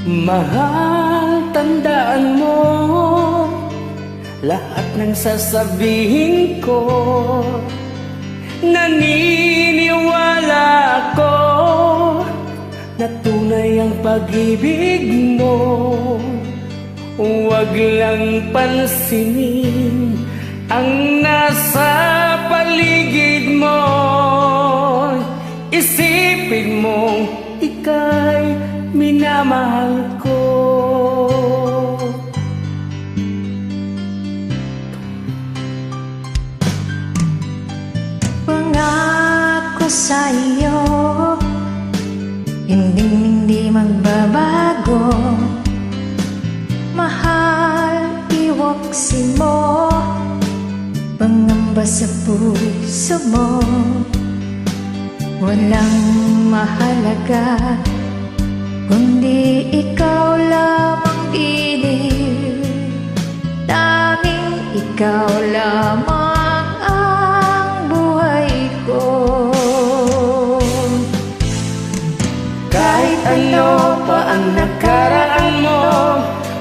Mahal, tandaan mo lahat ng sasabihin ko. Naniniwala ako na tunay ang pag-ibig mo. Huwag lang pansinin ang nasa paligid mo. Isipin mong ika'y minamahal ko. Pangako sa iyo, hindi magbabago. Mahal, iwaksin mo pangamba sa puso mo. Walang mahalaga kundi ikaw lamang giliw. Tanging ikaw lamang ang buhay ko. Kahit ano pa ang nakaraan mo,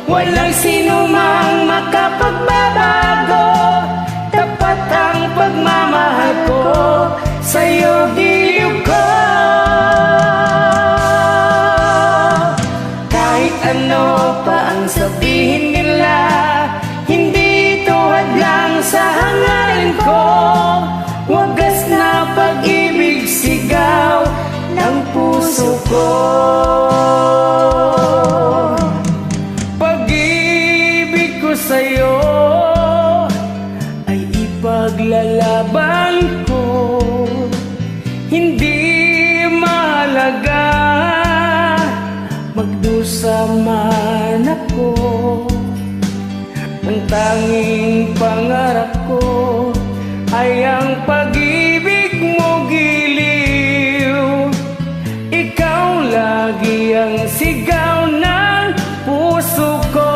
walang sino mang makapagbabago. Tapat ang pagmamahal ko, sa'yo giliw ko. Kahit ano pa ang sabihin nila, hindi ito hadlang sa hangarin ko. Wagas na pag-ibig, sigaw ng puso ko. Pag-ibig ko sa'yo ay ipaglalaban ko. Hindi mahalaga magdusa man ako. Ang tanging pangarap ko ay ang pag-ibig mo giliw. Ikaw lagi ang sigaw ng puso ko.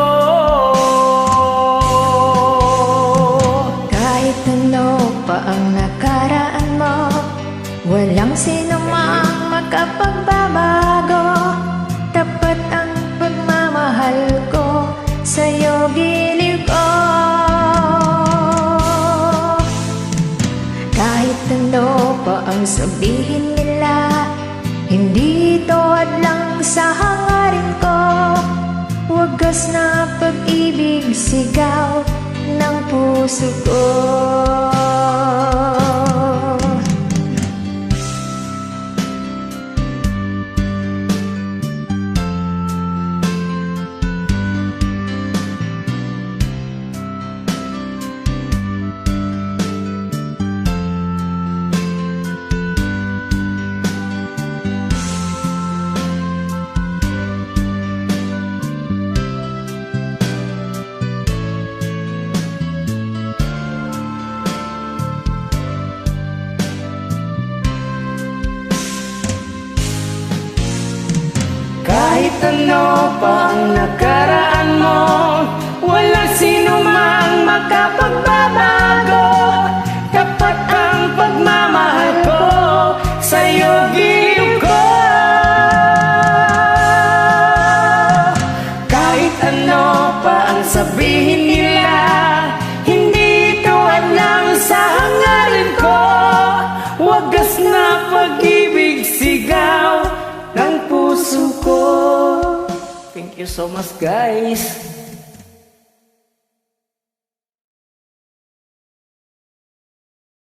Kahit ano pa ang nakaraan mo, walang sino mang makapagbabago. Tapat ang pagmamahal ko, sa'yo giliw ko. Kahit ano pa ang sabihin nila, hindi ito hadlang sa hangarin ko. Wagas na pag-ibig, sigaw ng puso ko. Kahit ano pa ang nakaraan mo, walang sino mang makapagbabago. Tapat ang pagmamahal ko, sa'yo giliw ko. Kahit ano pa ang sabihin nila, hindi ito hadlang sa hangarin ko. Wagas na pag-ibig, sigaw ng puso ko. Thank you so much, guys.